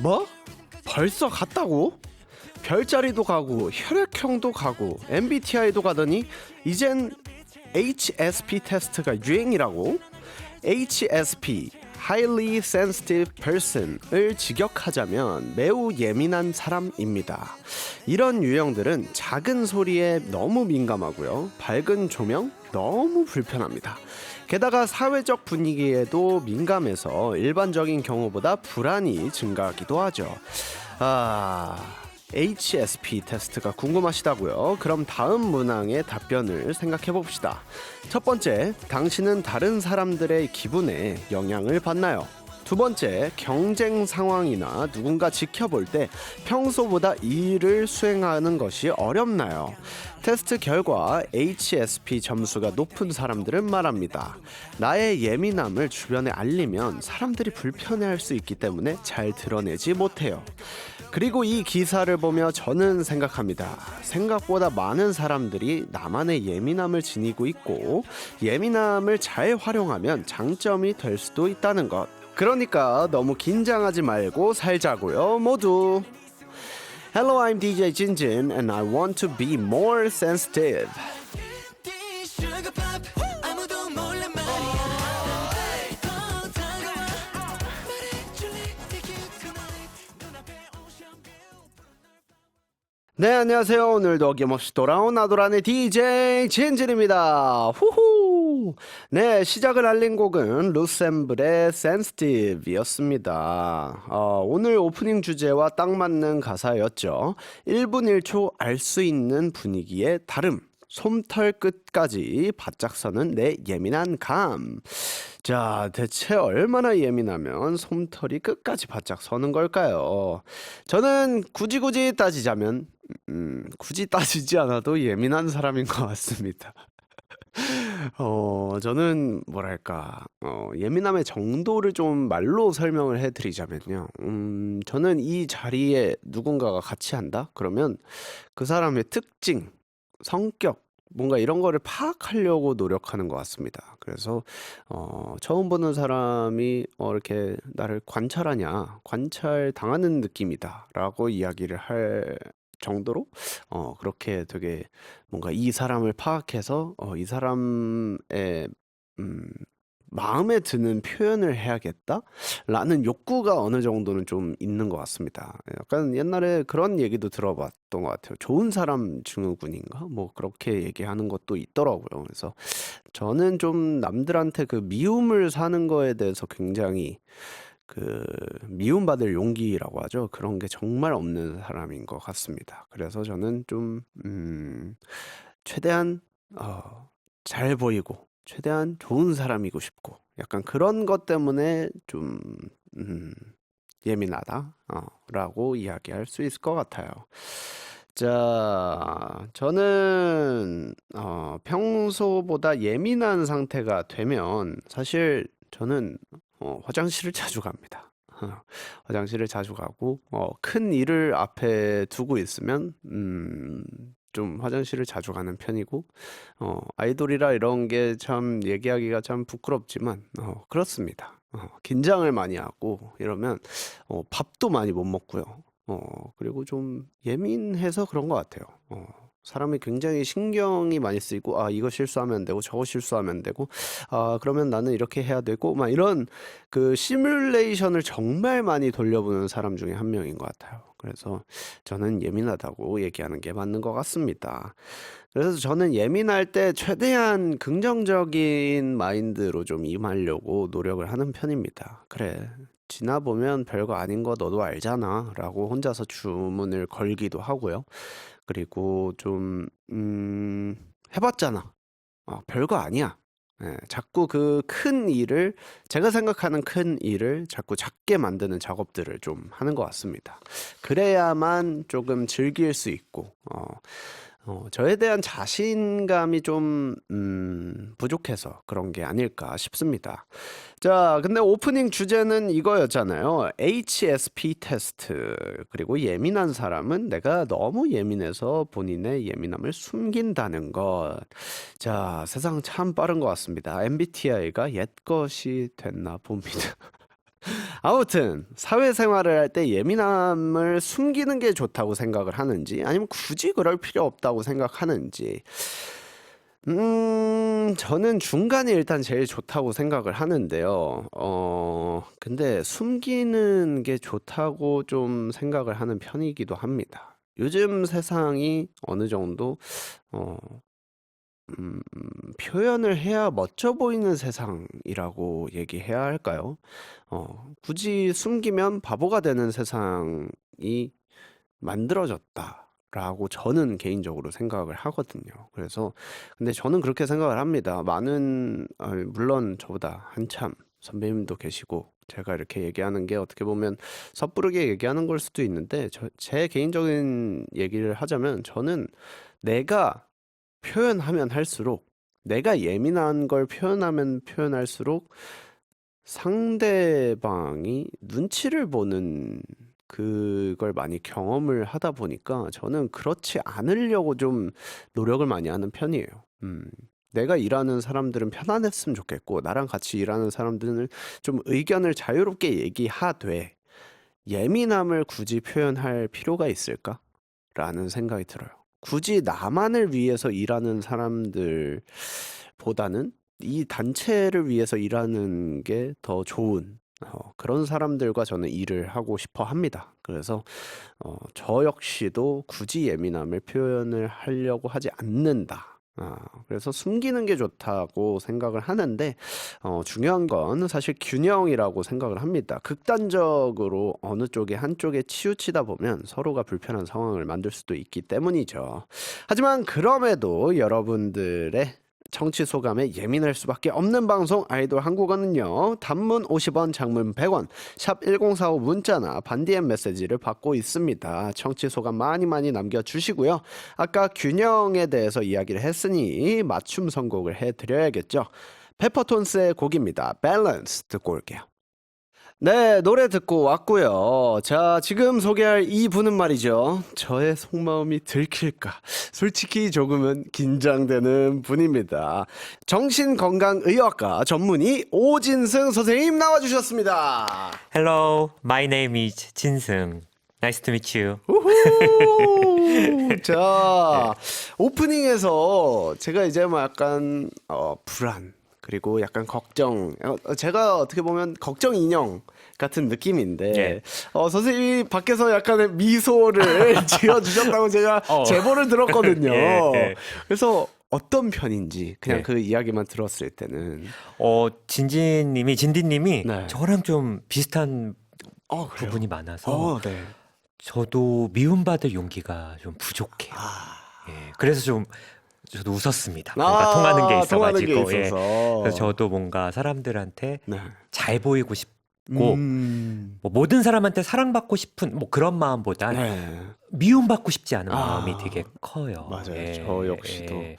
뭐? 벌써 갔다고? 별자리도 가고 혈액형도 가고 MBTI도 가더니 이젠 HSP 테스트가 유행이라고? HSP Highly Sensitive Person을 직역하자면 매우 예민한 사람입니다. 이런 유형들은 작은 소리에 너무 민감하고요. 밝은 조명 너무 불편합니다. 게다가 사회적 분위기에도 민감해서 일반적인 경우보다 불안이 증가하기도 하죠. HSP 테스트가 궁금하시다고요? 그럼 다음 문항의 답변을 생각해 봅시다. 첫 번째, 당신은 다른 사람들의 기분에 영향을 받나요? 두 번째, 경쟁 상황이나 누군가 지켜볼 때 평소보다 일을 수행하는 것이 어렵나요? 테스트 결과 HSP 점수가 높은 사람들은 말합니다. 나의 예민함을 주변에 알리면 사람들이 불편해할 수 있기 때문에 잘 드러내지 못해요. 그리고 이 기사를 보며 저는 생각합니다. 생각보다 많은 사람들이 나만의 예민함을 지니고 있고 예민함을 잘 활용하면 장점이 될 수도 있다는 것. 그러니까 너무 긴장하지 말고 살자고요, 모두. Hello, I'm DJ Jinjin and I want to be more sensitive. 네, 안녕하세요. 오늘도 어김없이 돌아온 아도란의 DJ 진진입니다. 후후. 네, 시작을 알린 곡은 루셈블의 Sensitive이었습니다. 오늘 오프닝 주제와 딱 맞는 가사였죠. 1분 1초 알 수 있는 분위기의 다름. 솜털 끝까지 바짝 서는 내 예민한 감. 자, 대체 얼마나 예민하면 솜털이 끝까지 바짝 서는 걸까요? 저는 굳이 따지자면 굳이 따지지 않아도 예민한 사람인 것 같습니다. 저는 뭐랄까, 예민함의 정도를 좀 말로 설명을 해드리자면요. 저는 이 자리에 누군가가 같이 한다? 그러면 그 사람의 특징, 성격, 뭔가 이런 거를 파악하려고 노력하는 것 같습니다. 그래서 처음 보는 사람이 이렇게 나를 관찰하냐, 관찰 당하는 느낌이다라고 이야기를 할 정도로 그렇게 되게 뭔가 이 사람을 파악해서 이 사람의 음, 마음에 드는 표현을 해야겠다라는 욕구가 어느 정도는 좀 있는 것 같습니다. 약간 옛날에 그런 얘기도 들어봤던 것 같아요. 좋은 사람 증후군인가? 뭐 그렇게 얘기하는 것도 있더라고요. 그래서 저는 좀 남들한테 그 미움을 사는 거에 대해서 굉장히 그 미움받을 용기라고 하죠. 그런 게 정말 없는 사람인 것 같습니다. 그래서 저는 좀 최대한 잘 보이고 최대한 좋은 사람이고 싶고 약간 그런 것 때문에 좀 음, 예민하다 라고 이야기할 수 있을 것 같아요. 자, 저는 평소보다 예민한 상태가 되면 사실 저는 화장실을 자주 갑니다. 화장실을 자주 가고 큰 일을 앞에 두고 있으면 좀 화장실을 자주 가는 편이고 아이돌이라 이런 게 참 얘기하기가 참 부끄럽지만 그렇습니다. 긴장을 많이 하고 이러면 밥도 많이 못 먹고요. 그리고 좀 예민해서 그런 것 같아요. 사람이 굉장히 신경이 많이 쓰이고 이거 실수하면 안 되고 저거 실수하면 안 되고 그러면 나는 이렇게 해야 되고 막 이런 그 시뮬레이션을 정말 많이 돌려보는 사람 중에 한 명인 것 같아요. 그래서 저는 예민하다고 얘기하는 게 맞는 것 같습니다. 그래서 저는 예민할 때 최대한 긍정적인 마인드로 좀 임하려고 노력을 하는 편입니다. 그래, 지나보면 별거 아닌 거 너도 알잖아 라고 혼자서 주문을 걸기도 하고요. 그리고 좀 해봤잖아. 별거 아니야. 예, 자꾸 그 큰 일을 제가 생각하는 큰 일을 자꾸 작게 만드는 작업들을 좀 하는 것 같습니다. 그래야만 조금 즐길 수 있고 저에 대한 자신감이 좀 부족해서 그런 게 아닐까 싶습니다. 자, 근데 오프닝 주제는 이거였잖아요. HSP 테스트. 그리고 예민한 사람은 내가 너무 예민해서 본인의 예민함을 숨긴다는 것. 자, 세상 참 빠른 것 같습니다. MBTI가 옛것이 됐나 봅니다. 아무튼 사회생활을 할 때 예민함을 숨기는 게 좋다고 생각을 하는지 아니면 굳이 그럴 필요 없다고 생각하는지 저는 중간이 일단 제일 좋다고 생각을 하는데요. 근데 숨기는 게 좋다고 좀 생각을 하는 편이기도 합니다. 요즘 세상이 어느 정도 어, 표현을 해야 멋져 보이는 세상이라고 얘기해야 할까요? 굳이 숨기면 바보가 되는 세상이 만들어졌다라고 저는 개인적으로 생각을 하거든요. 그래서 근데 저는 그렇게 생각을 합니다. 많은 물론 저보다 한참 선배님도 계시고 제가 이렇게 얘기하는 게 어떻게 보면 섣부르게 얘기하는 걸 수도 있는데 제 개인적인 얘기를 하자면 저는 내가 표현하면 할수록 내가 예민한 걸 표현하면 표현할수록 상대방이 눈치를 보는 그걸 많이 경험을 하다 보니까 저는 그렇지 않으려고 좀 노력을 많이 하는 편이에요. 내가 일하는 사람들은 편안했으면 좋겠고 나랑 같이 일하는 사람들은 좀 의견을 자유롭게 얘기하되 예민함을 굳이 표현할 필요가 있을까? 라는 생각이 들어요. 굳이 나만을 위해서 일하는 사람들보다는 이 단체를 위해서 일하는 게 더 좋은 그런 사람들과 저는 일을 하고 싶어 합니다. 그래서 저 역시도 굳이 예민함을 표현을 하려고 하지 않는다. 그래서 숨기는 게 좋다고 생각을 하는데 중요한 건 사실 균형이라고 생각을 합니다. 극단적으로 어느 쪽에 한쪽에 치우치다 보면 서로가 불편한 상황을 만들 수도 있기 때문이죠. 하지만 그럼에도 여러분들의 정치 소감에 예민할 수밖에 없는 방송 아이돌 한국어는요. 단문 50원, 장문 100원, 샵 1045 문자나 반디엠 메시지를 받고 있습니다. 정치 소감 많이 남겨주시고요. 아까 균형에 대해서 이야기를 했으니 맞춤 선곡을 해드려야겠죠. 페퍼톤스의 곡입니다. 밸런스 듣고 올게요. 네, 노래 듣고 왔고요. 자, 지금 소개할 이 분은 말이죠. 저의 속마음이 들킬까? 솔직히 조금은 긴장되는 분입니다. 정신건강의학과 전문의 오진승 선생님 나와주셨습니다. Hello, my name is 진승. Nice to meet you. 우후! 자, 오프닝에서 제가 이제 뭐 약간 불안 그리고 약간 걱정 제가 어떻게 보면 걱정 인형 같은 느낌인데 예. 선생님이 밖에서 약간의 미소를 지어주셨다고 제가 제보를 들었거든요. 예. 그래서 어떤 편인지 그냥 예. 그 이야기만 들었을 때는 진디님이 네. 저랑 좀 비슷한 그래요? 부분이 많아서 네. 저도 미움받을 용기가 좀 부족해요. 예. 그래서 좀 저도 웃었습니다. 뭔가 통하는 게 통하는 게 있어가지고. 예. 있어서. 그래서 저도 뭔가 사람들한테 네. 잘 보이고 싶고 음. 뭐 모든 사람한테 사랑받고 싶은 뭐 그런 마음보단 네. 미움받고 싶지 않은 마음이 되게 커요. 맞아요. 예, 저 역시도 예.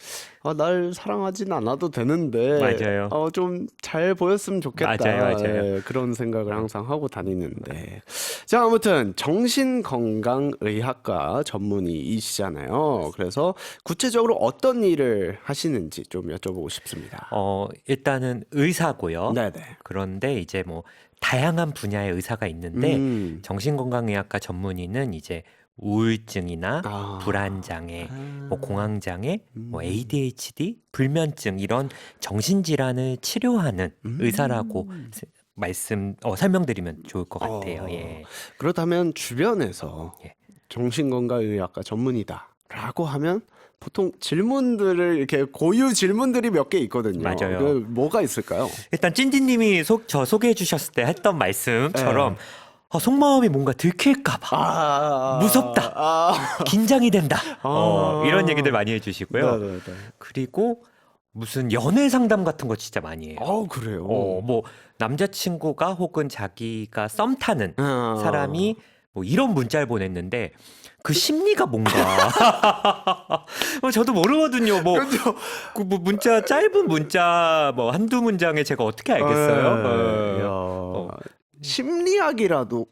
날 사랑하진 않아도 되는데 맞아요. 좀 잘 보였으면 좋겠다. 맞아요. 예, 그런 생각을 항상 하고 다니는데. 자, 아무튼 정신건강의학과 전문의이시잖아요. 그래서 구체적으로 어떤 일을 하시는지 좀 여쭤보고 싶습니다. 일단은 의사고요. 네네. 그런데 이제 뭐 다양한 분야의 의사가 있는데 정신건강의학과 전문의는 이제 우울증이나 불안장애, 뭐 공황장애, 뭐 ADHD, 불면증 이런 정신질환을 치료하는 의사라고 설명드리면 좋을 것 같아요. 예. 그렇다면 주변에서 예. 정신건강의학과 전문의다라고 하면 보통 질문들을 이렇게 고유 질문들이 몇 개 있거든요. 맞아요. 그 뭐가 있을까요? 일단 찐디님이 저 소개해 주셨을 때 했던 말씀처럼 속마음이 뭔가 들킬까봐 무섭다, 긴장이 된다, 이런 얘기들 많이 해주시고요. 네네네. 그리고 무슨 연애 상담 같은 거 진짜 많이 해요. 그래요. 뭐 남자친구가 혹은 자기가 썸 타는 사람이 뭐 이런 문자를 보냈는데 그 심리가 뭔가 저도 모르거든요. 뭐 문자 짧은 문자 뭐 한두 문장에 제가 어떻게 알겠어요? 심리학이라도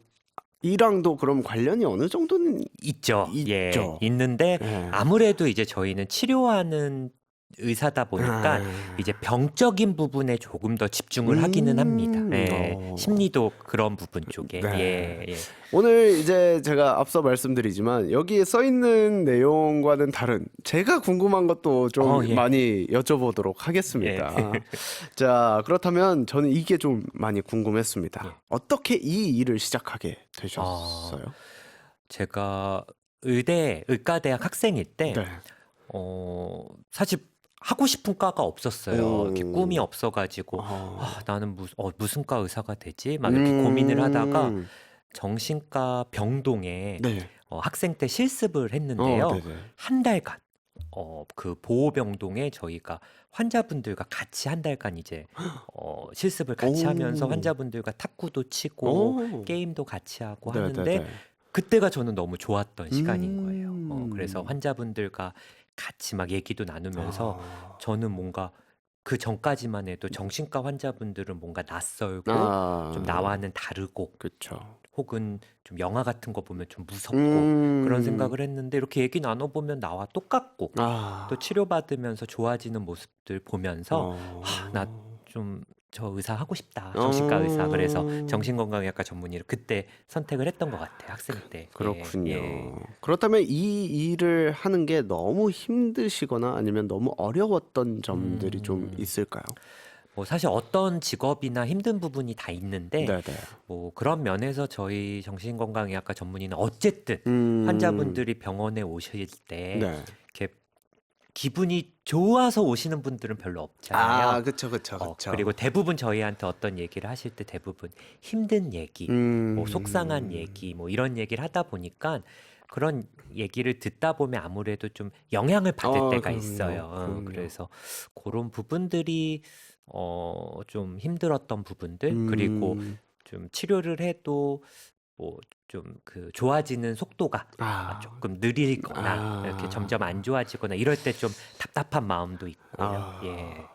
이랑도 그럼 관련이 어느 정도는 있죠. 있죠. 예, 있는데 아무래도 이제 저희는 치료하는 의사다 보니까 아. 이제 병적인 부분에 조금 더 집중을 하기는 합니다. 예, 심리도 그런 부분 쪽에. 네. 예, 예. 오늘 이제 제가 앞서 말씀드리지만 여기에 써 있는 내용과는 다른 제가 궁금한 것도 좀 예. 많이 여쭤보도록 하겠습니다. 자, 그렇다면 저는 이게 좀 많이 궁금했습니다. 예. 어떻게 이 일을 시작하게 되셨어요? 제가 의과대학 학생일 때 네. 사실 하고 싶은 과가 없었어요. 이렇게 꿈이 없어가지고 나는 무슨 과 의사가 되지? 막 이렇게 고민을 하다가 정신과 병동에 네. 학생 때 실습을 했는데요. 네네. 한 달간 그 보호병동에 저희가 환자분들과 같이 한 달간 이제 실습을 같이 하면서 오. 환자분들과 탁구도 치고 오. 게임도 같이 하고 네네네. 하는데 그때가 저는 너무 좋았던 시간인 거예요. 음. 그래서 환자분들과 같이 막 얘기도 나누면서 아. 저는 뭔가 그 전까지만 해도 정신과 환자분들은 뭔가 낯설고 아. 좀 나와는 다르고 그쵸. 혹은 좀 영화 같은 거 보면 좀 무섭고 음. 그런 생각을 했는데 이렇게 얘기 나눠보면 나와 똑같고 아. 또 치료받으면서 좋아지는 모습들 보면서 나 좀 저 의사 하고 싶다. 정신과 의사. 그래서 정신건강의학과 전문의를 그때 선택을 했던 것 같아요. 학생 때. 그렇군요. 예. 그렇다면 이 일을 하는 게 너무 힘드시거나 아니면 너무 어려웠던 점들이 좀 있을까요? 뭐 사실 어떤 직업이나 힘든 부분이 다 있는데 네네. 뭐 그런 면에서 저희 정신건강의학과 전문의는 어쨌든 음. 환자분들이 병원에 오실 때 네. 이렇게 기분이 좋아서 오시는 분들은 별로 없잖아요. 아, 그쵸. 그리고 대부분 저희한테 어떤 얘기를 하실 때 대부분 힘든 얘기, 뭐 속상한 얘기, 뭐 이런 얘기를 하다 보니까 그런 얘기를 듣다 보면 아무래도 좀 영향을 받을 때가 그럼요. 있어요. 그럼요. 그래서 그런 부분들이 좀 힘들었던 부분들 그리고 좀 치료를 해도 뭐 좀 그 좋아지는 속도가 조금 느리거나 이렇게 점점 안 좋아지거나 이럴 때 좀 답답한 마음도 있고요.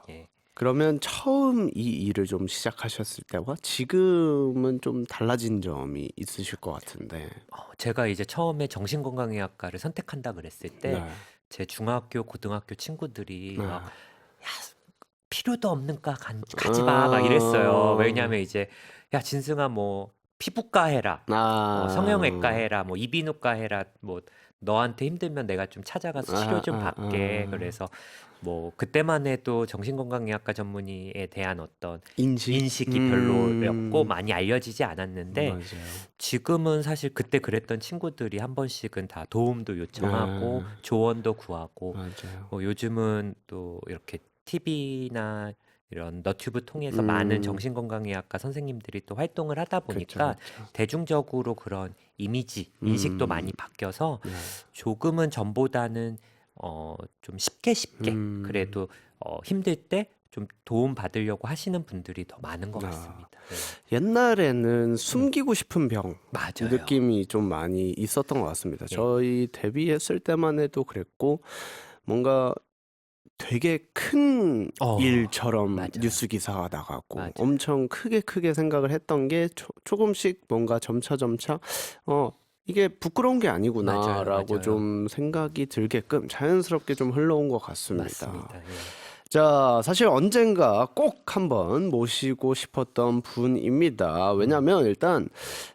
예. 그러면 처음 이 일을 좀 시작하셨을 때와 지금은 좀 달라진 점이 있으실 것 같은데. 제가 이제 처음에 정신건강의학과를 선택한다 그랬을 때 네. 제 중학교, 고등학교 친구들이 네. 막 야, 필요도 없는 과 가지 마, 막 이랬어요. 왜냐하면 이제 야, 진승아 뭐 피부과 해라, 성형외과 해라, 뭐 이비인후과 해라, 뭐 너한테 힘들면 내가 좀 찾아가서 치료 좀 받게. 그래서 뭐 그때만 해도 정신건강의학과 전문의에 대한 어떤 인식이 별로였고 많이 알려지지 않았는데 맞아요. 지금은 사실 그때 그랬던 친구들이 한 번씩은 다 도움도 요청하고 조언도 구하고 맞아요. 요즘은 또 이렇게 TV나 이런 너튜브 통해서 많은 정신건강의학과 선생님들이 또 활동을 하다 보니까 그쵸. 대중적으로 그런 이미지, 인식도 많이 바뀌어서 네. 조금은 전보다는 좀 쉽게 그래도 힘들 때 좀 도움 받으려고 하시는 분들이 더 많은 것 같습니다. 네. 옛날에는 숨기고 싶은 병 맞아요. 느낌이 좀 많이 있었던 것 같습니다. 예. 저희 데뷔했을 때만 해도 그랬고 뭔가 되게 큰 일처럼 맞아요. 뉴스 기사가 나가고 맞아요. 엄청 크게 생각을 했던 게 조금씩 뭔가 점차 이게 부끄러운 게 아니구나라고 맞아요. 좀 생각이 들게끔 자연스럽게 좀 흘러온 것 같습니다. 맞습니다. 예. 자, 사실 언젠가 꼭 한번 모시고 싶었던 분입니다. 왜냐면 일단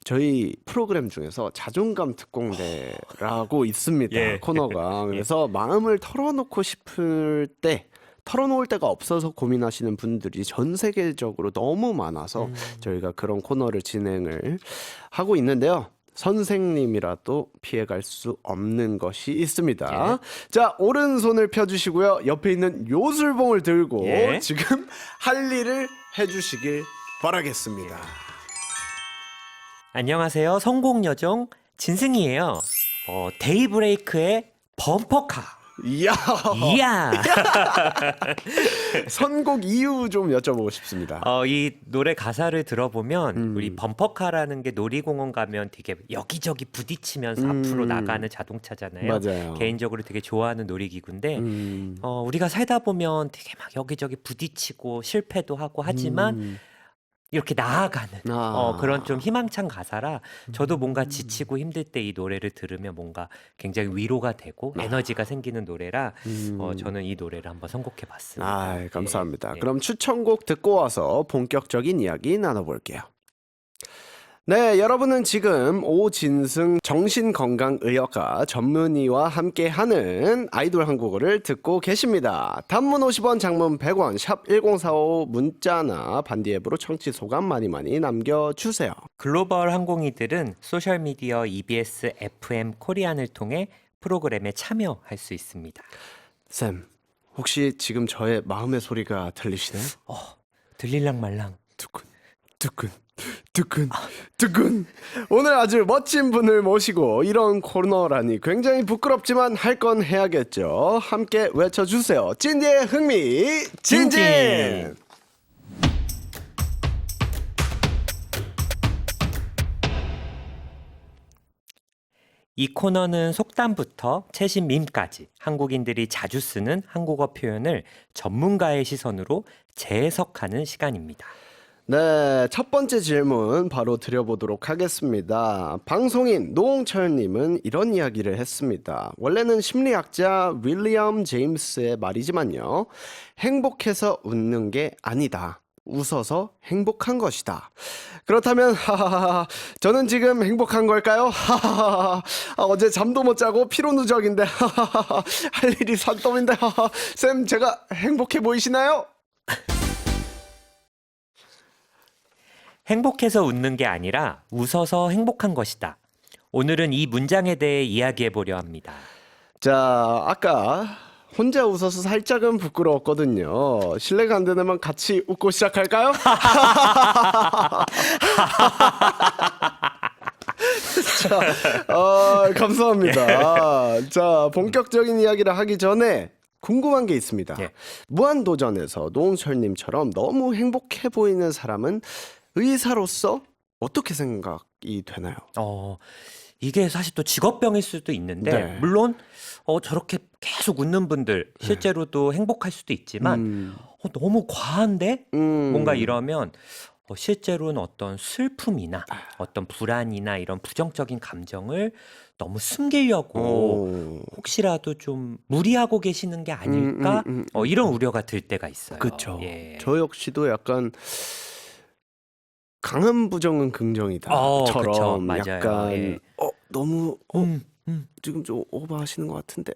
저희 프로그램 중에서 자존감 특공대라고 있습니다. 예. 코너가. 그래서 마음을 털어놓고 싶을 때 털어놓을 데가 없어서 고민하시는 분들이 전 세계적으로 너무 많아서 저희가 그런 코너를 진행을 하고 있는데요. 선생님이라도 피해갈 수 없는 것이 있습니다. 자, 오른손을 펴주시고요. 옆에 있는 요술봉을 들고 지금 할 일을 해주시길 바라겠습니다. 안녕하세요. 성공여정 진승이에요. 데이브레이크의 범퍼카. 이야. 선곡 이유 좀 여쭤보고 싶습니다. 이 노래 가사를 들어보면 우리 범퍼카라는 게 놀이공원 가면 되게 여기저기 부딪히면서 앞으로 나가는 자동차잖아요. 맞아요. 개인적으로 되게 좋아하는 놀이기구인데 우리가 살다 보면 되게 막 여기저기 부딪히고 실패도 하고 하지만 이렇게 나아가는 그런 좀 아. 희망찬 가사라 저도 뭔가 지치고 힘들 때 이 노래를 들으면 뭔가 굉장히 위로가 되고 에너지가 생기는 노래라 음. 저는 이 노래를 한번 선곡해 봤습니다. 아, 예. 감사합니다. 예. 그럼 추천곡 듣고 와서 본격적인 이야기 나눠볼게요. 네, 여러분은 지금 오진승 정신건강의학과 전문의와 함께하는 아이돌 한국어를 듣고 계십니다. 단문 50원, 장문 100원, 샵 1045 문자나 반디 앱으로 청취 소감 많이 남겨주세요. 글로벌 항공이들은 소셜미디어 EBS FM 코리안을 통해 프로그램에 참여할 수 있습니다. 쌤, 혹시 지금 저의 마음의 소리가 들리시나요? 들릴랑 말랑. 두근, 두근, 두근, 두근. 오늘 아주 멋진 분을 모시고 이런 코너라니 굉장히 부끄럽지만 할 건 해야겠죠. 함께 외쳐주세요. 찐디의 흥미 진진. 이 코너는 속담부터 최신 밈까지 한국인들이 자주 쓰는 한국어 표현을 전문가의 시선으로 재해석하는 시간입니다. 네, 첫 번째 질문 바로 드려보도록 하겠습니다. 방송인 노홍철님은 이런 이야기를 했습니다. 원래는 심리학자 윌리엄 제임스의 말이지만요. 행복해서 웃는 게 아니다. 웃어서 행복한 것이다. 그렇다면 하하하 저는 지금 행복한 걸까요? 하하하 어제 잠도 못 자고 피로 누적인데 하하하 할 일이 산더미인데 하하 쌤 제가 행복해 보이시나요? 행복해서 웃는 게 아니라 웃어서 행복한 것이다. 오늘은 이 문장에 대해 이야기해 보려 합니다. 자, 아까 혼자 웃어서 살짝은 부끄러웠거든요. 실례가 안 되면 같이 웃고 시작할까요? 자, 감사합니다. 자, 본격적인 이야기를 하기 전에 궁금한 게 있습니다. 예. 무한도전에서 노홍철님처럼 너무 행복해 보이는 사람은 의사로서 어떻게 생각이 되나요? 이게 사실 또 직업병일 수도 있는데 네. 물론 저렇게 계속 웃는 분들 실제로도 행복할 수도 있지만 너무 과한데 뭔가 이러면 실제로는 어떤 슬픔이나 어떤 불안이나 이런 부정적인 감정을 너무 숨기려고 혹시라도 좀 무리하고 계시는 게 아닐까 이런 우려가 들 때가 있어요. 그렇죠. 예. 저 역시도 약간 강한 부정은 긍정이다. 그쵸. 처럼 맞아요. 약간 예. 너무 지금 좀 오버하시는 것 같은데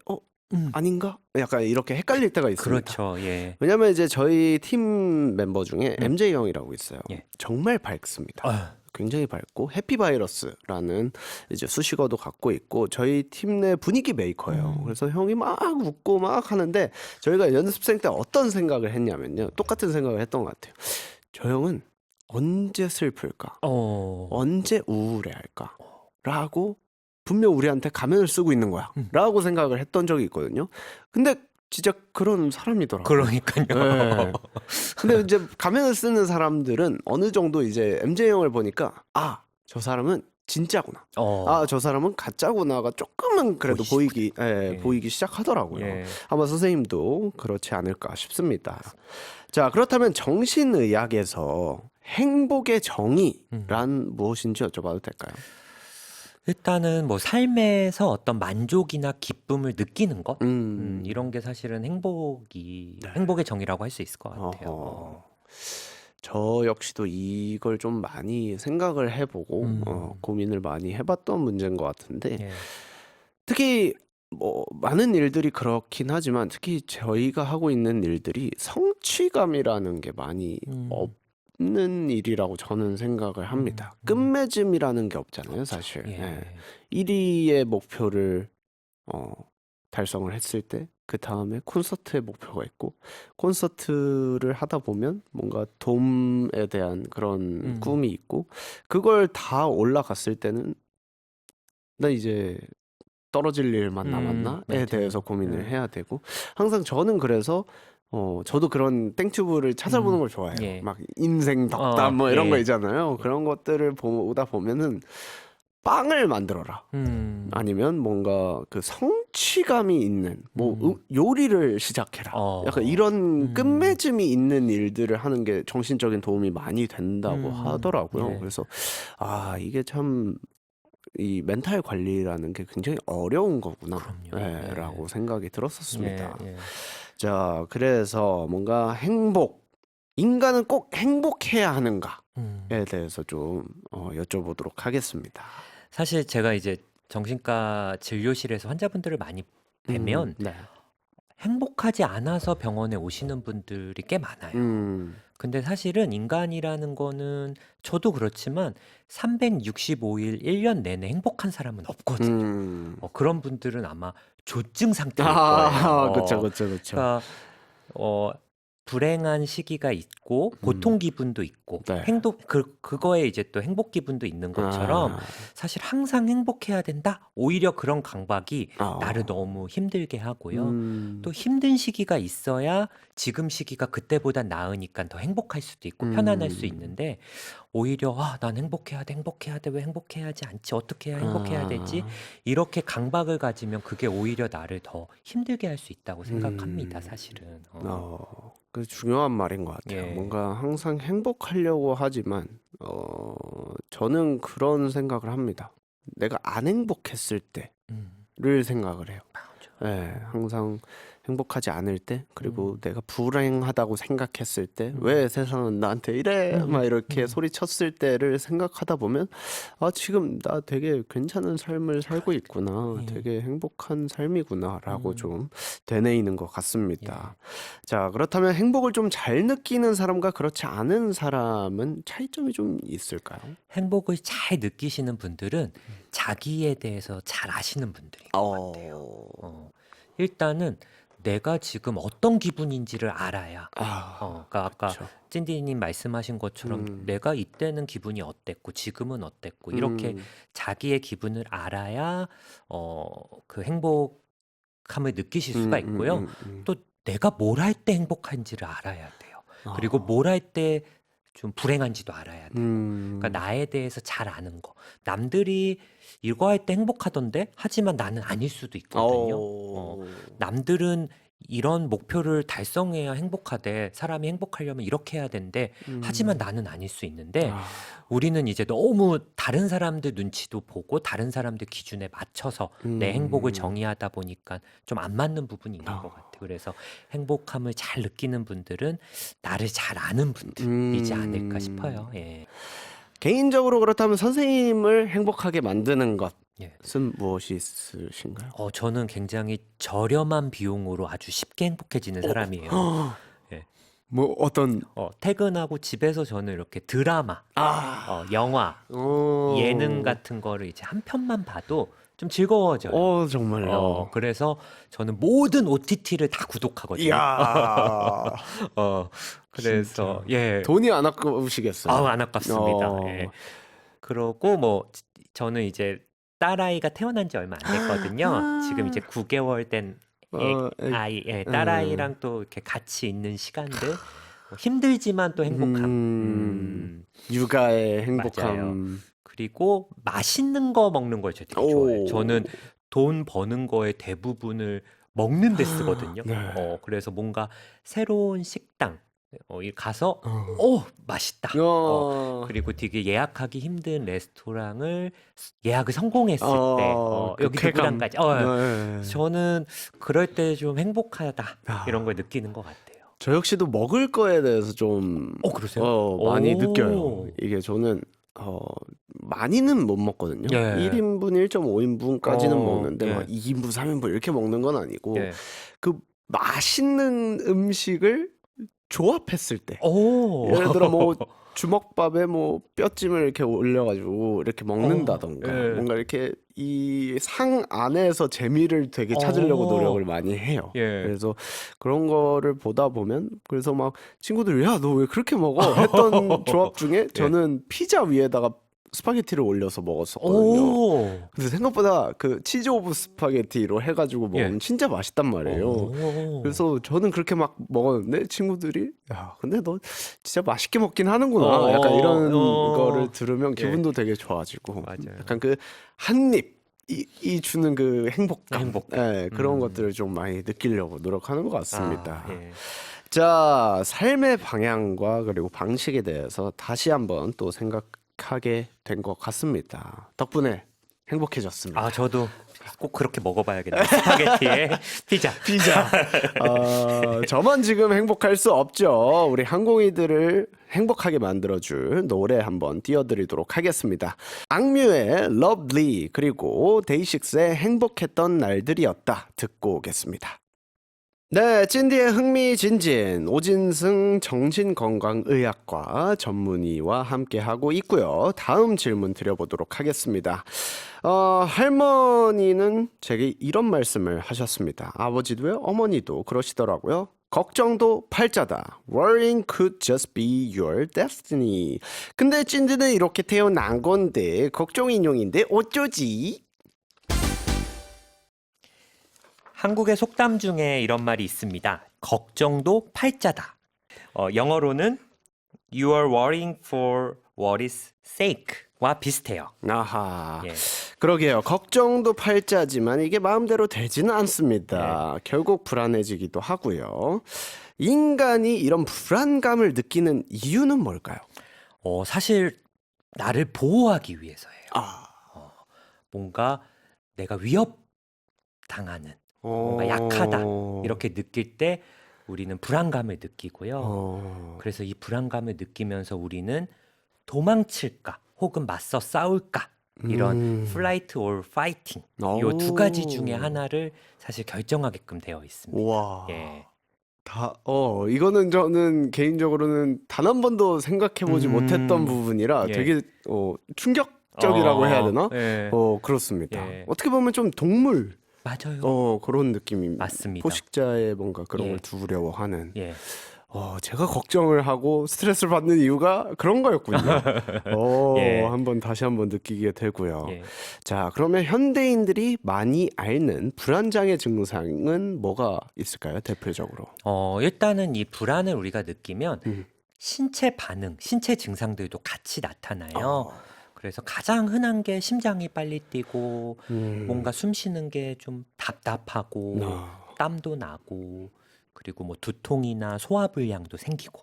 아닌가? 약간 이렇게 헷갈릴 때가 있습니다. 그렇죠. 예. 왜냐면 이제 저희 팀 멤버 중에 MJ 형이라고 있어요. 예. 정말 밝습니다. 굉장히 밝고 해피바이러스라는 이제 수식어도 갖고 있고 저희 팀 내 분위기 메이커예요. 그래서 형이 막 웃고 막 하는데 저희가 연습생 때 어떤 생각을 했냐면요. 똑같은 생각을 했던 것 같아요. 저 형은 언제 슬플까? 언제 우울해할까? 라고 분명 우리한테 가면을 쓰고 있는 거야. 라고 생각을 했던 적이 있거든요. 근데 진짜 그런 사람이더라고요. 그러니까요. 네. 근데 이제 가면을 쓰는 사람들은 어느 정도 이제 MJ 형을 보니까 저 사람은 진짜구나. 저 사람은 가짜구나가 조금은 그래도 보이기 시작하더라고요. 예. 아마 선생님도 그렇지 않을까 싶습니다. 자, 그렇다면 정신의학에서 행복의 정의란 무엇인지 여쭤봐도 될까요? 일단은 뭐 삶에서 어떤 만족이나 기쁨을 느끼는 것 이런 게 사실은 행복의 정의라고 할 수 있을 것 같아요. 저 역시도 이걸 좀 많이 생각을 해보고 고민을 많이 해봤던 문제인 것 같은데 예. 특히 뭐 많은 일들이 그렇긴 하지만 특히 저희가 하고 있는 일들이 성취감이라는 게 많이 없는 일이라고 저는 생각을 합니다. 끝맺음이라는 게 없잖아요, 사실. 예. 1위의 목표를 달성을 했을 때 그 다음에 콘서트의 목표가 있고 콘서트를 하다 보면 뭔가 돔에 대한 그런 꿈이 있고 그걸 다 올라갔을 때는 나 이제 떨어질 일만 남았나에 맞아요. 대해서 고민을 해야 되고 항상 저는 그래서 저도 그런 땡튜브를 찾아보는 걸 좋아해요. 예. 막 인생 덕담 뭐 이런 예. 거 있잖아요. 그런 것들을 보다 보면은 빵을 만들어라. 아니면 뭔가 그 성취감이 있는 뭐 요리를 시작해라. 약간 이런 끝맺음이 있는 일들을 하는 게 정신적인 도움이 많이 된다고 하더라고요. 예. 그래서 이게 참 이 멘탈 관리라는 게 굉장히 어려운 거구나. 그럼요. 예, 예. 라고 생각이 들었었습니다. 예. 자, 그래서 뭔가 인간은 꼭 행복해야 하는가에 대해서 좀 여쭤보도록 하겠습니다. 사실 제가 이제 정신과 진료실에서 환자분들을 많이 뵈면 네. 행복하지 않아서 병원에 오시는 분들이 꽤 많아요. 근데 사실은 인간이라는 거는 저도 그렇지만 365일 1년 내내 행복한 사람은 없거든요. 그런 분들은 아마 조증 상태일 거예요. 그쵸. 그러니까 불행한 시기가 있고 고통 기분도 있고 네. 그거에 이제 또 행복 기분도 있는 것처럼 사실 항상 행복해야 된다. 오히려 그런 강박이 나를 너무 힘들게 하고요. 또 힘든 시기가 있어야 지금 시기가 그때보다 나으니까 더 행복할 수도 있고 편안할 수 있는데 오히려 난 행복해야 돼. 왜 행복해야지 않지? 어떻게 해야 행복해야 되지? 이렇게 강박을 가지면 그게 오히려 나를 더 힘들게 할 수 있다고 생각합니다, 사실은. 그 중요한 말인 것 같아요. 예. 뭔가 항상 행복하려고 하지만 저는 그런 생각을 합니다. 내가 안 행복했을 때를 생각을 해요. 예, 항상 행복하지 않을 때, 그리고 내가 불행하다고 생각했을 때, 왜 세상은 나한테 이래? 막 이렇게 소리쳤을 때를 생각하다 보면, 지금 나 되게 괜찮은 삶을 살고 있구나. 되게 행복한 삶이구나. 라고 좀 되뇌이는 것 같습니다. 자, 그렇다면 행복을 좀 잘 느끼는 사람과 그렇지 않은 사람은 차이점이 좀 있을까요? 행복을 잘 느끼시는 분들은 자기에 대해서 잘 아시는 분들인 것 같아요. 일단은 내가 지금 어떤 기분인지를 알아야. 그러니까 아까 그쵸. 찐디님 말씀하신 것처럼 내가 이때는 기분이 어땠고 지금은 어땠고 이렇게 자기의 기분을 알아야 그 행복함을 느끼실 수가 있고요. 또 내가 뭘 할 때 행복한지를 알아야 돼요. 그리고 뭘 할 때 좀 불행한지도 알아야 돼요. 그러니까 나에 대해서 잘 아는 거. 남들이 이거 할 때 행복하던데 하지만 나는 아닐 수도 있거든요. 남들은 이런 목표를 달성해야 행복하대. 사람이 행복하려면 이렇게 해야 된대. 하지만 나는 아닐 수 있는데 우리는 이제 너무 다른 사람들 눈치도 보고 다른 사람들 기준에 맞춰서 내 행복을 정의하다 보니까 좀 안 맞는 부분이 있는 것 같아요. 그래서 행복함을 잘 느끼는 분들은 나를 잘 아는 분들이지 않을까 싶어요. 예. 개인적으로 그렇다면 선생님을 행복하게 만드는 것은 예. 무엇이 있으신가요? 저는 굉장히 저렴한 비용으로 아주 쉽게 행복해지는 사람이에요. 예. 뭐 어떤 퇴근하고 집에서 저는 이렇게 드라마, 영화, 예능 같은 거를 이제 한 편만 봐도 좀 즐거워져요. 정말요. 그래서 저는 모든 OTT를 다 구독하거든요. 이야. 그래서 돈이 안 아까우시겠어요. 안 아깝습니다. 예. 그러고 뭐 저는 이제 딸아이가 태어난 지 얼마 안 됐거든요. 지금 이제 9개월 된 딸아이랑 또 이렇게 같이 있는 시간들 힘들지만 또 행복함. 육아의 행복함. 맞아요. 그리고 맛있는 거 먹는 걸 제가 되게 좋아해요. 저는 돈 버는 거의 대부분을 먹는 데 쓰거든요. 네. 그래서 뭔가 새로운 식당 가서 맛있다. 그리고 되게 예약하기 힘든 레스토랑을 예약을 성공했을 때 그 여기 쾌감. 누구랑까지 네. 저는 그럴 때 좀 행복하다 이런 걸 느끼는 것 같아요. 저 역시도 먹을 거에 대해서 좀 그러세요? 많이 오. 느껴요. 이게 저는 많이는 못 먹거든요. 예. 1인분, 1.5인분까지는 먹는데 예. 막 2인분, 3인분 이렇게 먹는 건 아니고 예. 그 맛있는 음식을 조합했을 때 오. 예를 들어 뭐 주먹밥에 뭐 뼈찜을 이렇게 올려가지고 이렇게 먹는다던가 예. 뭔가 이렇게 이 상 안에서 재미를 되게 찾으려고 노력을 많이 해요. 예. 그래서 그런 거를 보다 보면 그래서 막 친구들이 야, 너 왜 그렇게 먹어? 했던 조합 중에 저는 피자 위에다가 스파게티를 올려서 먹었었거든요. 오. 근데 생각보다 그 치즈 오브 스파게티로 해가지고 먹으면 예. 진짜 맛있단 말이에요. 오. 그래서 저는 그렇게 막 먹었는데 친구들이 야 근데 너 진짜 맛있게 먹긴 하는구나 약간 이런 거를 들으면 예. 기분도 되게 좋아지고 맞아요. 약간 그 한입 이 주는 그 행복감, 행복감. 예, 그런 것들을 좀 많이 느끼려고 노력하는 것 같습니다. 예. 자, 삶의 방향과 그리고 방식에 대해서 다시 한번 또 생각하게 된 것 같습니다. 덕분에 행복해졌습니다. 아, 저도 꼭 그렇게 먹어봐야겠네요. 스파게티에 피자. 저만 지금 행복할 수 없죠. 우리 항공이들을 행복하게 만들어줄 노래 한번 띄워드리도록 하겠습니다. 악뮤의 Lovely 그리고 데이식스의 행복했던 날들이었다 듣고 오겠습니다. 네, 찐디의 흥미진진 오진승 정신건강의학과 전문의와 함께하고 있고요. 다음 질문 드려보도록 하겠습니다. 할머니는 제게 이런 말씀을 하셨습니다. 아버지도요, 어머니도 그러시더라고요. 걱정도 팔자다. Worrying could just be your destiny. 근데 찐디는 이렇게 태어난 건데 걱정 인용인데 어쩌지? 한국의 속담 중에 이런 말이 있습니다. 걱정도 팔자다. 영어로는 You are worrying for what is sake와 비슷해요. 아하. 예. 그러게요. 걱정도 팔자지만 이게 마음대로 되지는 않습니다. 결국 불안해지기도 하고요. 인간이 이런 불안감을 느끼는 이유는 뭘까요? 사실 나를 보호하기 위해서예요. 아, 뭔가 내가 위협당하는, 뭔가 약하다 이렇게 느낄 때 우리는 불안감을 느끼고요. 그래서 이 불안감을 느끼면서 우리는 도망칠까 혹은 맞서 싸울까 이런 flight or fighting 이 두 가지 중에 하나를 사실 결정하게끔 되어 있습니다. 와. 예. 이거는 저는 개인적으로는 단 한 번도 생각해보지 못했던 부분이라 예. 되게 충격적이라고 해야 되나? 예. 그렇습니다. 예. 어떻게 보면 좀 동물 맞아요. 그런 느낌입니다. 맞습니다. 포식자의 뭔가 그런 예. 걸 두려워하는. 예. 제가 걱정을 하고 스트레스를 받는 이유가 그런 거였군요. 예. 한번 다시 한번 느끼게 되고요. 예. 자, 그러면 현대인들이 많이 앓는 불안장애 증상은 뭐가 있을까요? 대표적으로. 일단은 이 불안을 우리가 느끼면 신체 반응, 신체 증상들도 같이 나타나요. 그래서 가장 흔한 게 심장이 빨리 뛰고 뭔가 숨 쉬는 게 좀 답답하고 땀도 나고 그리고 뭐 두통이나 소화불량도 생기고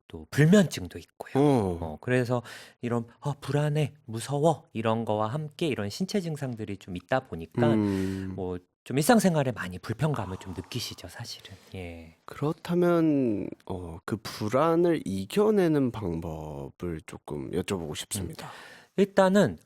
또 불면증도 있고요. 그래서 이런 불안해, 무서워 이런 거와 함께 이런 신체 증상들이 좀 있다 보니까 뭐 좀 일상생활에 많이 불편감을 좀 느끼시죠, 사실은. 예. 그렇다면 그 불안을 이겨내는 방법을 조금 여쭤보고 싶습니다. 일단은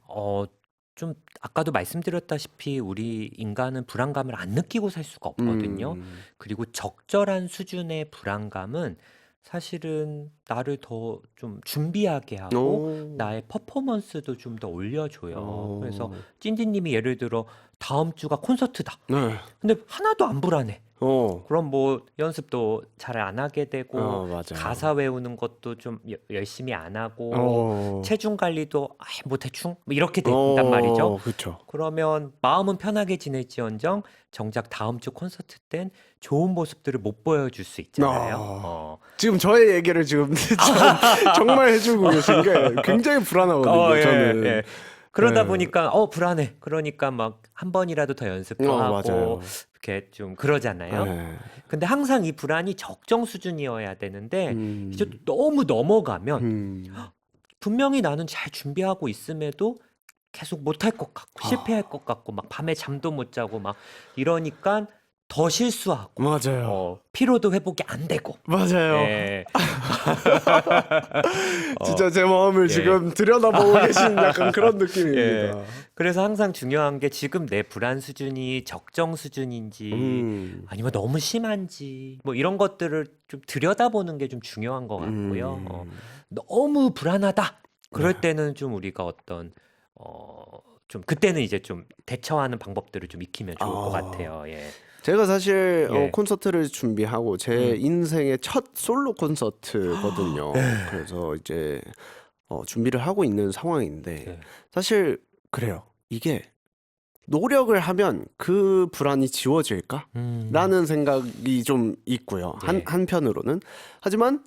좀 아까도 말씀드렸다시피 우리 인간은 불안감을 안 느끼고 살 수가 없거든요. 그리고 적절한 수준의 불안감은 사실은 나를 더 좀 준비하게 하고 나의 퍼포먼스도 좀 더 올려줘요. 그래서 찐디님이 예를 들어 다음 주가 콘서트다. 네. 근데 하나도 안 불안해. 어, 그럼 뭐 연습도 잘 안 하게 되고 맞아요. 가사 외우는 것도 좀 열심히 안 하고 어, 체중 관리도 뭐 대충 뭐 이렇게 된단 말이죠. 그렇죠. 그러면 마음은 편하게 지낼지언정 정작 다음 주 콘서트 땐 좋은 모습들을 못 보여줄 수 있잖아요. 지금 저의 얘기를 지금 정말 해주고 계신 게 굉장히 불안하거든요. 예, 저는. 예. 그러다 네. 보니까 불안해. 그러니까 막 한 번이라도 더 연습도 하고 맞아요. 이렇게 좀 그러잖아요. 네. 근데 항상 이 불안이 적정 수준이어야 되는데 이제 음, 너무 넘어가면 음, 분명히 나는 잘 준비하고 있음에도 계속 못할 것 같고 실패할 것 같고 막 밤에 잠도 못 자고 막 이러니까 더 실수하고 맞아요. 피로도 회복이 안 되고 맞아요. 예. 진짜 제 마음을 예. 지금 들여다보고 계신 약간 그런 느낌입니다. 그래서 항상 중요한 게 지금 내 불안 수준이 적정 수준인지 아니면 너무 심한지 뭐 이런 것들을 좀 들여다보는 게 좀 중요한 것 같고요. 너무 불안하다. 그럴 때는 좀 우리가 어떤 좀 그때는 이제 좀 대처하는 방법들을 좀 익히면 좋을 것 같아요. 예. 제가 사실 예. 콘서트를 준비하고 제 인생의 첫 솔로 콘서트거든요. 그래서 이제 준비를 하고 있는 상황인데 네. 사실 그래요. 이게 노력을 하면 그 불안이 지워질까? 라는 생각이 좀 있고요. 네. 한편으로는. 하지만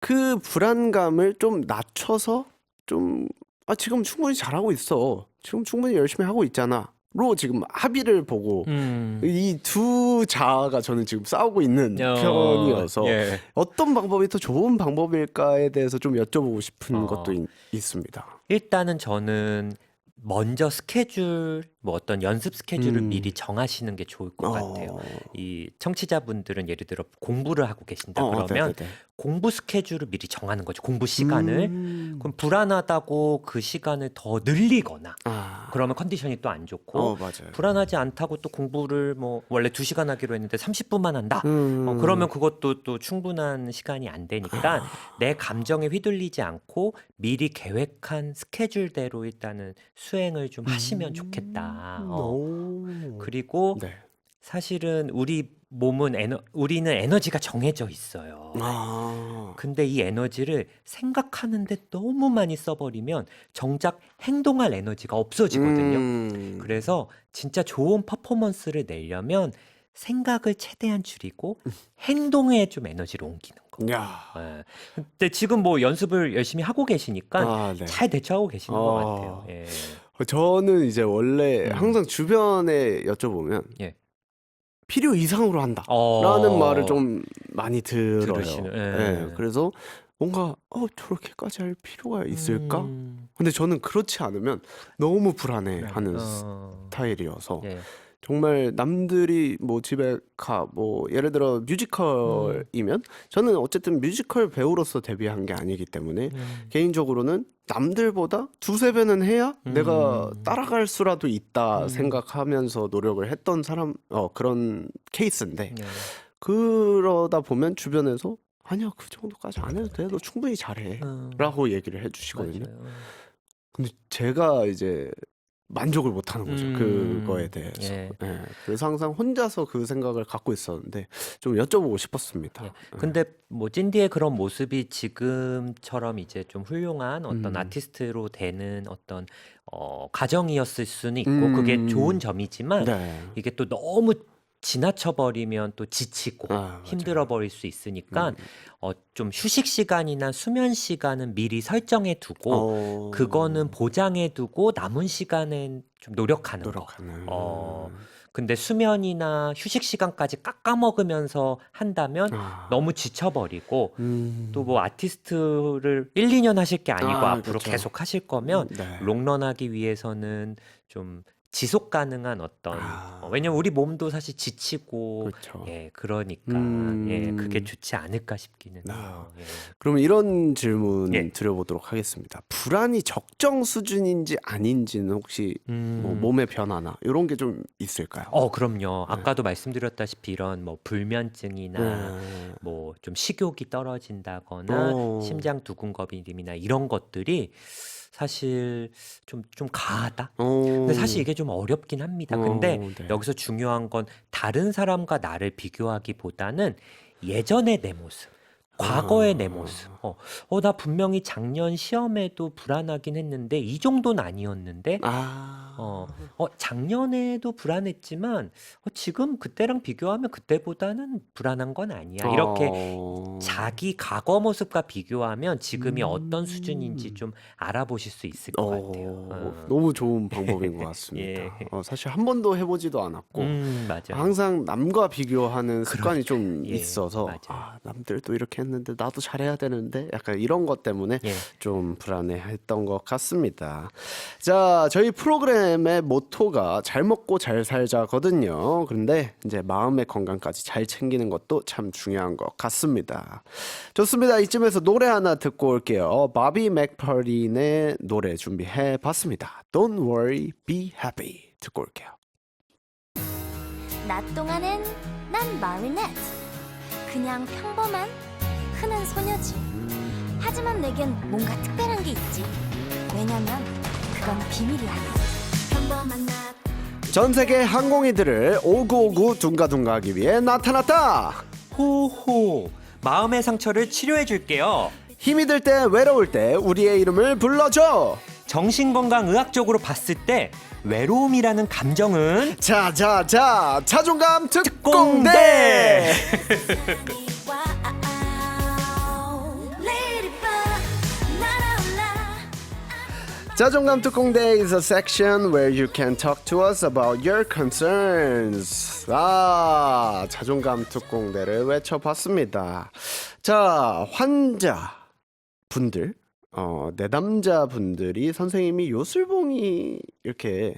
그 불안감을 좀 낮춰서 좀 지금 충분히 잘하고 있어. 지금 충분히 열심히 하고 있잖아. 로 지금 합의를 보고 이 두 자아가 저는 지금 싸우고 있는 편이어서 예. 어떤 방법이 더 좋은 방법일까에 대해서 좀 여쭤보고 싶은 것도 있습니다. 일단은 저는 먼저 스케줄, 뭐 어떤 연습 스케줄을 미리 정하시는 게 좋을 것 같아요. 이 청취자분들은 예를 들어 공부를 하고 계신다 그러면 네네네. 공부 스케줄을 미리 정하는 거죠. 공부 시간을. 그럼 불안하다고 그 시간을 더 늘리거나 그러면 컨디션이 또 안 좋고 맞아요. 불안하지 않다고 또 공부를 뭐 원래 2시간 하기로 했는데 30분만 한다. 그러면 그것도 또 충분한 시간이 안 되니까 내 감정에 휘둘리지 않고 미리 계획한 스케줄대로 일단은 수행을 좀 하시면 좋겠다. 그리고 네. 사실은 우리 몸은 우리는 에너지가 정해져 있어요. 근데 이 에너지를 생각하는데 너무 많이 써버리면 정작 행동할 에너지가 없어지거든요. 그래서 진짜 좋은 퍼포먼스를 내려면 생각을 최대한 줄이고 행동에 좀 에너지를 옮기는 거. 예. 근데 지금 뭐 연습을 열심히 하고 계시니까 네. 잘 대처하고 계시는 것 같아요. 예. 저는 이제 원래 항상 주변에 여쭤보면 예. 필요 이상으로 한다 라는 말을 좀 많이 들어요. 예. 그래서 뭔가 저렇게까지 할 필요가 있을까? 근데 저는 그렇지 않으면 너무 불안해하는 스타일이어서 예. 정말 남들이 뭐 집에 뭐 예를 들어 뮤지컬이면 저는 어쨌든 뮤지컬 배우로서 데뷔한 게 아니기 때문에 개인적으로는 남들보다 두세 배는 해야 내가 따라갈 수라도 있다 생각하면서 노력을 했던 사람 그런 케이스인데 그러다 보면 주변에서 아니야 그 정도까지 안 해도 돼 너 충분히 잘해 라고 얘기를 해주시거든요. 맞아요. 근데 제가 이제 만족을 못 하는 거죠. 그거에 대해서. 예. 예. 그래서 항상 혼자서 그 생각을 갖고 있었는데 좀 여쭤보고 싶었습니다. 예. 근데 뭐 찐디의 그런 모습이 지금처럼 이제 좀 훌륭한 어떤 아티스트로 되는 어떤 과정이었을 수는 있고 그게 좋은 점이지만 네. 이게 또 너무 지나쳐 버리면 또 지치고 힘들어 버릴 수 있으니까 좀 휴식 시간이나 수면 시간은 미리 설정해 두고 그거는 보장해 두고 남은 시간엔 좀 노력하는 거. 근데 수면이나 휴식 시간까지 깎아먹으면서 한다면 너무 지쳐버리고 또 뭐 아티스트를 1, 2년 하실 게 아니고 앞으로 그렇죠. 계속 하실 거면 롱런하기 위해서는 좀 지속 가능한 어떤 왜냐면 우리 몸도 사실 지치고 그렇죠. 예 그러니까 예 그게 좋지 않을까 싶기는 해요. 예. 그럼 이런 질문 예. 드려보도록 하겠습니다. 불안이 적정 수준인지 아닌지는 혹시 뭐 몸의 변화나 이런 게 좀 있을까요? 그럼요. 아까도 말씀드렸다시피 이런 뭐 불면증이나 뭐 좀 식욕이 떨어진다거나 심장 두근거림이나 이런 것들이 사실 좀 가하다. 근데 사실 이게 좀 어렵긴 합니다. 근데 네. 여기서 중요한 건 다른 사람과 나를 비교하기보다는 예전의 내 모습, 과거의 내 모습. 나 분명히 작년 시험에도 불안하긴 했는데 이 정도는 아니었는데 작년에도 불안했지만 지금 그때랑 비교하면 그때보다는 불안한 건 아니야. 이렇게 자기 과거 모습과 비교하면 지금이 어떤 수준인지 좀 알아보실 수 있을 것 같아요. 너무 좋은 방법인 것 같습니다. 예. 사실 한 번도 해보지도 않았고 맞아요. 항상 남과 비교하는 습관이 좀 예, 있어서 맞아요. 남들도 이렇게 했는데 나도 잘해야 되는데 약간 이런 것 때문에 예. 좀 불안해했던 것 같습니다. 자, 저희 프로그램의 모토가 잘 먹고 잘 살자거든요. 그런데 이제 마음의 건강까지 잘 챙기는 것도 참 중요한 것 같습니다. 좋습니다. 이쯤에서 노래 하나 듣고 올게요. 바비 맥퍼린의 노래 준비해봤습니다. Don't worry, be happy 듣고 올게요. 낮 동안엔 난 마리넷. 그냥 평범한 흔한 소녀지. 하지만 내겐 뭔가 특별한 게 있지. 왜냐면 그건 비밀이야. 평범한 낮. 전 세계 항공이들을 오구오구 둥가둥가하기 위해 나타났다. 호호 마음의 상처를 치료해 줄게요. 힘이 들 때, 외로울 때 우리의 이름을 불러줘. 정신건강의학적으로 봤을 때 외로움이라는 감정은 자자자, 자존감 특공대. 자존감 특공대 is a section where you can talk to us about your concerns. 자존감 특공대를 외쳐봤습니다. 자, 환자분들, 내담자분들이 선생님이 요술봉이 이렇게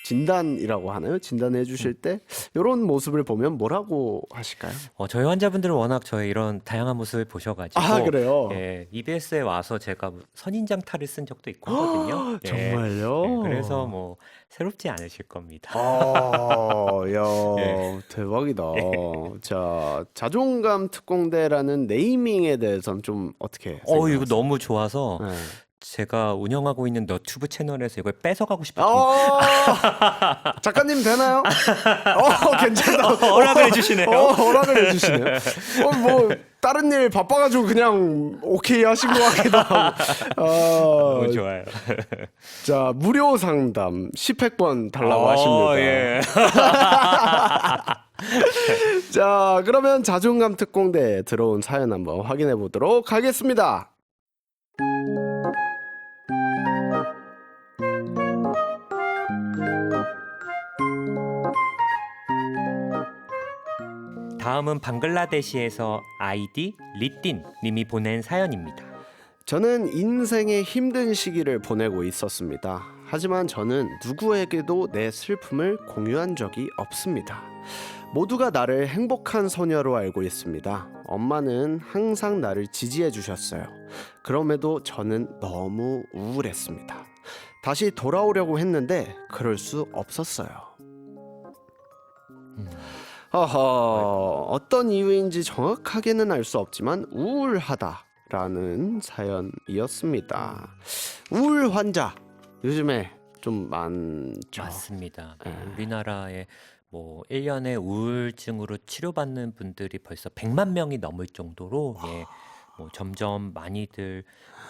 진단이라고 하나요? 진단해 주실 때 이런 모습을 보면 뭐라고 하실까요? 저희 환자분들은 워낙 저의 이런 다양한 모습을 보셔가지고 그래요? 예, EBS에 와서 제가 선인장 탈을 쓴 적도 있고 하거든요. 예, 정말요? 예, 그래서 뭐 새롭지 않으실 겁니다. 야, 대박이다. 자, 자존감 특공대라는 네이밍에 대해서는 좀 어떻게 생각하세요? 이거 너무 좋아서 네. 제가 운영하고 있는 너튜브 채널에서 이걸 뺏어가고 싶어요. 작가님 되나요? 괜찮다. 허락을 해주시네요. 허락을 해주시네요. 뭐 다른 일 바빠가지고 그냥 오케이 하신 것 같기도 하고. 너무 좋아요. 자, 무료 상담 10팩번 달라고 하십니다. 예. 자, 그러면 자존감 특공대에 들어온 사연 한번 확인해 보도록 하겠습니다. 다음은 방글라데시에서 아이디 리틴 님이 보낸 사연입니다. 저는 인생의 힘든 시기를 보내고 있었습니다. 하지만 저는 누구에게도 내 슬픔을 공유한 적이 없습니다. 모두가 나를 행복한 소녀로 알고 있습니다. 엄마는 항상 나를 지지해 주셨어요. 그럼에도 저는 너무 우울했습니다. 다시 돌아오려고 했는데 그럴 수 없었어요. 어떤 이유인지 정확하게는 알 수 없지만 우울하다라는 사연이었습니다. 우울 환자 요즘에 좀 많죠. 맞습니다. 예. 우리나라에 뭐 1년에 우울증으로 치료받는 분들이 벌써 100만 명이 넘을 정도로 뭐 점점 많이들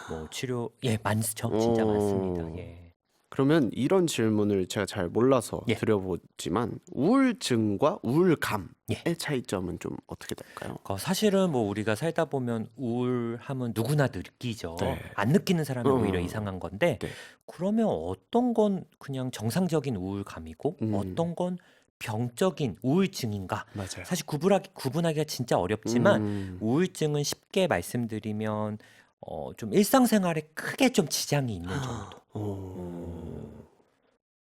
뭐 치료 많죠. 진짜 많습니다. 예. 그러면 이런 질문을 제가 잘 몰라서 예. 드려보지만 우울증과 우울감의 예. 차이점은 좀 어떻게 될까요? 사실은 뭐 우리가 살다 보면 우울함은 누구나 느끼죠. 네. 안 느끼는 사람이 오히려 이상한 건데 네. 그러면 어떤 건 그냥 정상적인 우울감이고 어떤 건 병적인 우울증인가? 맞아요. 사실 구분하기가 진짜 어렵지만 우울증은 쉽게 말씀드리면 좀 일상생활에 크게 좀 지장이 있는 정도.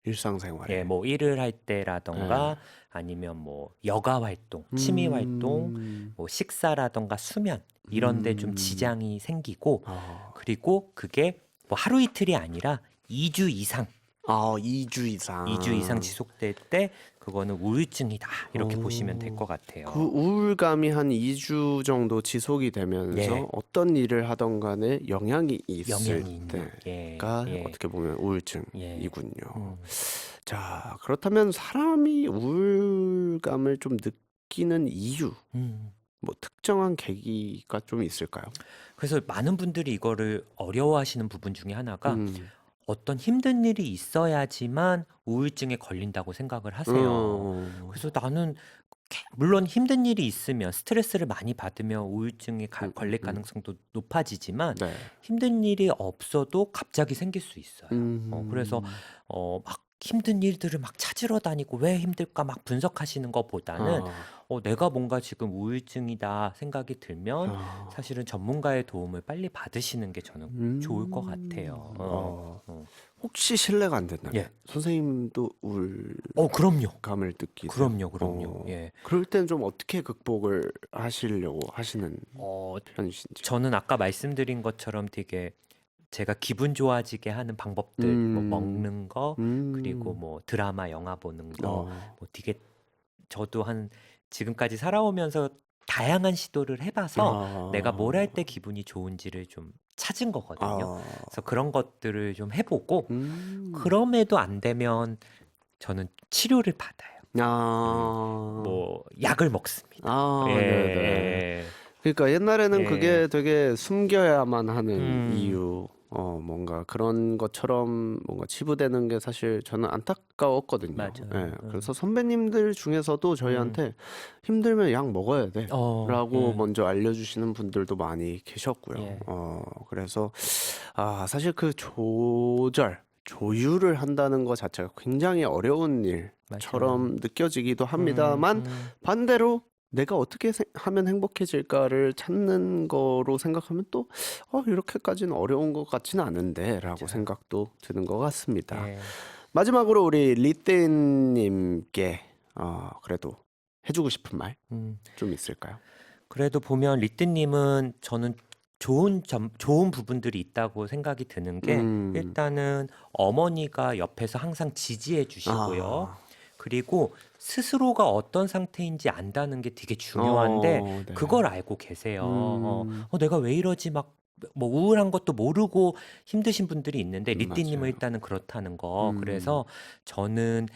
일상생활에. 예, 뭐 일을 할 때라던가 아니면 뭐 여가 활동, 취미 활동, 뭐 식사라던가 수면 이런 데 좀 지장이 생기고 그리고 그게 뭐 하루 이틀이 아니라 2주 이상 2주 이상. 2주 이상 지속될 때 그거는 우울증이다. 이렇게 보시면 될 것 같아요. 그 우울감이 한 2주 정도 지속이 되면서 예. 어떤 일을 하던 간에 영향이 있을 영향이 있는 때가 어떻게 보면 우울증이군요. 자, 그렇다면 사람이 우울감을 좀 느끼는 이유, 뭐 특정한 계기가 좀 있을까요? 그래서 많은 분들이 이거를 어려워하시는 부분 중에 하나가 어떤 힘든 일이 있어야지만 우울증에 걸린다고 생각을 하세요. 그래서 나는 물론 힘든 일이 있으면 스트레스를 많이 받으면 우울증에 걸릴 가능성도 높아지지만 네. 힘든 일이 없어도 갑자기 생길 수 있어요. 그래서 막 힘든 일들을 막 찾으러 다니고 왜 힘들까 막 분석하시는 것보다는 내가 뭔가 지금 우울증이다 생각이 들면 사실은 전문가의 도움을 빨리 받으시는 게 저는 좋을 것 같아요. 혹시 실례가 안 된다면 예. 선생님도 우울감을 그럼요. 느끼세요? 그럼요. 예. 그럴 때는 좀 어떻게 극복을 하시려고 하시는 편이신지? 저는 아까 말씀드린 것처럼 되게 제가 기분 좋아지게 하는 방법들, 뭐 먹는 거, 그리고 뭐 드라마, 영화 보는 거, 뭐 되게 저도 지금까지 살아오면서 다양한 시도를 해봐서 내가 뭘 할 때 기분이 좋은지를 좀 찾은 거거든요. 그래서 그런 것들을 좀 해보고 그럼에도 안 되면 저는 치료를 받아요. 뭐 약을 먹습니다. 네네. 예. 그러니까 옛날에는 예. 그게 되게 숨겨야만 하는 음. 이유, 뭔가 그런 것처럼 뭔가 치부되는 게 사실 저는 안타까웠거든요. 맞아요. 예, 그래서 선배님들 중에서도 저희한테 힘들면 약 먹어야 돼. 라고 먼저 알려주시는 분들도 많이 계셨고요. 예. 그래서 사실 그 조율을 한다는 것 자체가 굉장히 어려운 일처럼 느껴지기도 합니다만 반대로 내가 어떻게 하면 행복해질까를 찾는 거로 생각하면 또 이렇게까지는 어려운 것 같지는 않은데 라고 생각도 드는 것 같습니다. 예. 마지막으로 우리 리떼님께 그래도 해주고 싶은 말 좀 있을까요? 그래도 보면 리뜨님은 저는 좋은 부분들이 있다고 생각이 드는 게 일단은 어머니가 옆에서 항상 지지해 주시고요. 그리고 스스로가 어떤 상태인지 안다는 게 되게 중요한데 네. 그걸 알고 계세요. 내가 왜 이러지 막 뭐 우울한 것도 모르고 힘드신 분들이 있는데 리띠님은 맞아요. 일단은 그렇다는 거. 그래서 저는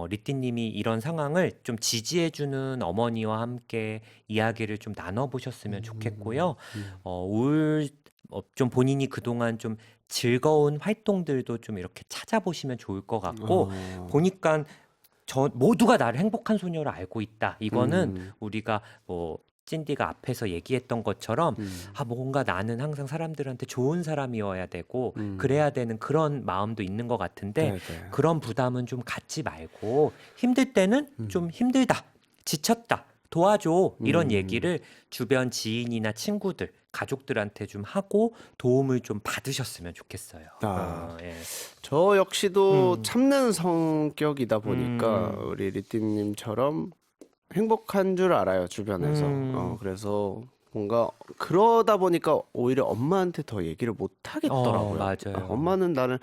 리띠님이 이런 상황을 좀 지지해주는 어머니와 함께 이야기를 좀 나눠보셨으면 좋겠고요. 좀 본인이 그동안 좀 즐거운 활동들도 좀 이렇게 찾아보시면 좋을 것 같고 보니까 모두가 나를 행복한 소녀로 알고 있다. 이거는 우리가 뭐 찐디가 앞에서 얘기했던 것처럼 뭔가 나는 항상 사람들한테 좋은 사람이어야 되고 그래야 되는 그런 마음도 있는 것 같은데 네네. 그런 부담은 좀 갖지 말고 힘들 때는 좀 힘들다, 지쳤다, 도와줘 이런 얘기를 주변 지인이나 친구들, 가족들한테 좀 하고 도움을 좀 받으셨으면 좋겠어요. 예. 저 역시도 참는 성격이다 보니까 우리 리띠님처럼 행복한 줄 알아요, 주변에서. 그래서 뭔가 그러다 보니까 오히려 엄마한테 더 얘기를 못 하겠더라고요. 맞아요. 엄마는 나를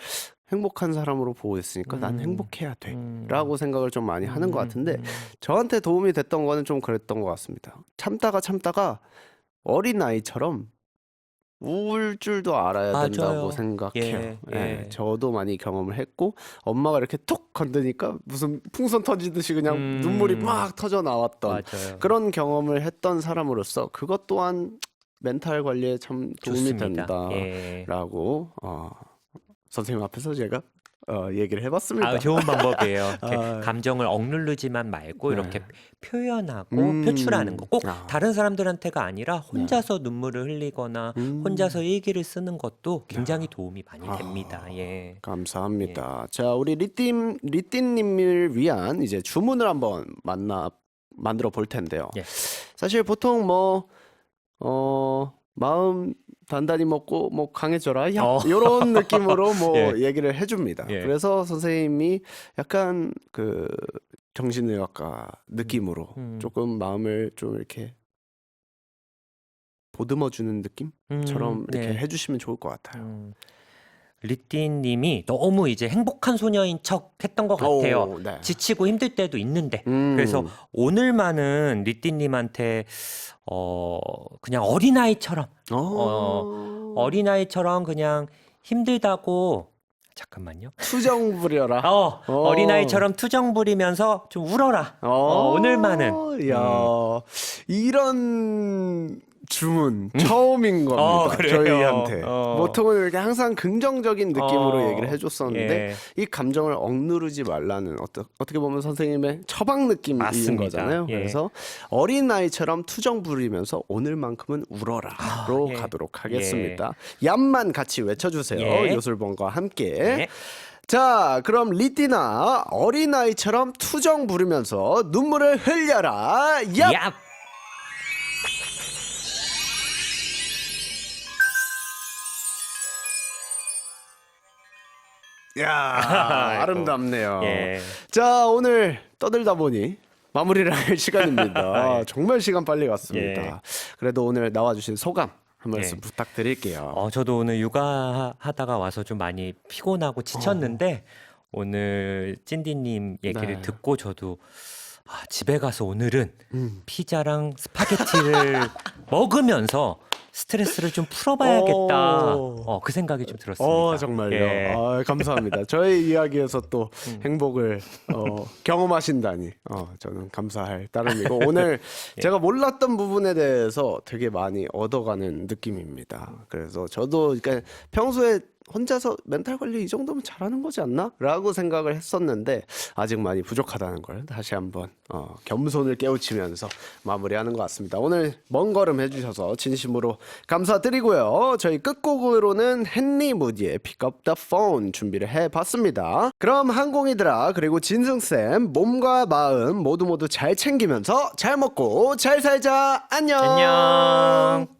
행복한 사람으로 보고 있으니까 난 행복해야 돼 라고 생각을 좀 많이 하는 것 같은데 저한테 도움이 됐던 거는 좀 그랬던 것 같습니다. 참다가 어린아이처럼 울 줄도 알아야 된다고 맞아요. 생각해요. 예. 저도 많이 경험을 했고 엄마가 이렇게 툭 건드니까 무슨 풍선 터지듯이 그냥 눈물이 막 터져 나왔던 맞아요. 그런 경험을 했던 사람으로서 그것 또한 멘탈 관리에 참 도움이 좋습니다. 된다라고 선생님 앞에서 제가 얘기를 해봤습니다. 좋은 방법이에요. 이렇게 아. 감정을 억누르지만 말고 네. 이렇게 표현하고 표출하는 거. 꼭 아. 다른 사람들한테가 아니라 혼자서 눈물을 흘리거나 혼자서 일기를 쓰는 것도 굉장히 도움이 많이 됩니다. 예. 감사합니다. 자, 우리 리띠님을 위한 이제 주문을 한번 만들어 볼 텐데요. 예. 사실 보통 마음 단단히 먹고 뭐 강해져라 이런 느낌으로 예. 얘기를 해줍니다. 예. 그래서 선생님이 약간 그 정신의학과 느낌으로 조금 마음을 좀 이렇게 보듬어주는 느낌처럼 이렇게 해주시면 좋을 것 같아요. 리띠님이 너무 이제 행복한 소녀인 척 했던 것 같아요. 네. 지치고 힘들 때도 있는데. 그래서 오늘만은 리띠님한테 그냥 어린아이처럼 어린아이처럼 그냥 힘들다고 잠깐만요. 투정 부려라. 어린아이처럼 투정 부리면서 좀 울어라. 오늘만은. 야, 이런 주문 처음인 겁니다. 그래요? 저희한테. 보통은 이렇게 항상 긍정적인 느낌으로 얘기를 해줬었는데 이 감정을 억누르지 말라는 어떻게 보면 선생님의 처방 느낌인 맞습니다. 거잖아요. 예. 그래서 어린아이처럼 투정 부리면서 오늘만큼은 울어라로 가도록 하겠습니다. 얌만 같이 외쳐주세요. 예. 요술봉과 함께. 예. 자, 그럼 리띠나 어린아이처럼 투정 부르면서 눈물을 흘려라. 얍! 얍! 야, 아름답네요. 예. 자, 오늘 떠들다 보니 마무리를 할 시간입니다. 정말 시간 빨리 갔습니다. 예. 그래도 오늘 나와주신 소감 한 말씀 부탁드릴게요. 저도 오늘 육아하다가 와서 좀 많이 피곤하고 지쳤는데 오늘 찐디님 얘기를 네. 듣고 저도 집에 가서 오늘은 피자랑 스파게티를 먹으면서 스트레스를 좀 풀어봐야겠다. 오. 그 생각이 좀 들었습니다. 정말요. 예. 감사합니다. 저의 이야기에서 또 음. 행복을 경험하신다니 저는 감사할 따름이고 오늘 예. 제가 몰랐던 부분에 대해서 되게 많이 얻어가는 느낌입니다. 그래서 저도 그러니까 평소에 혼자서 멘탈 관리 이 정도면 잘하는 거지 않나? 라고 생각을 했었는데 아직 많이 부족하다는 걸 다시 한번 겸손을 깨우치면서 마무리하는 것 같습니다. 오늘 먼 걸음 해주셔서 진심으로 감사드리고요. 저희 끝곡으로는 헨리 무디의 Pick Up the Phone 준비를 해봤습니다. 그럼 항공이들아 그리고 진승쌤 몸과 마음 모두 잘 챙기면서 잘 먹고 잘 살자. 안녕. 안녕.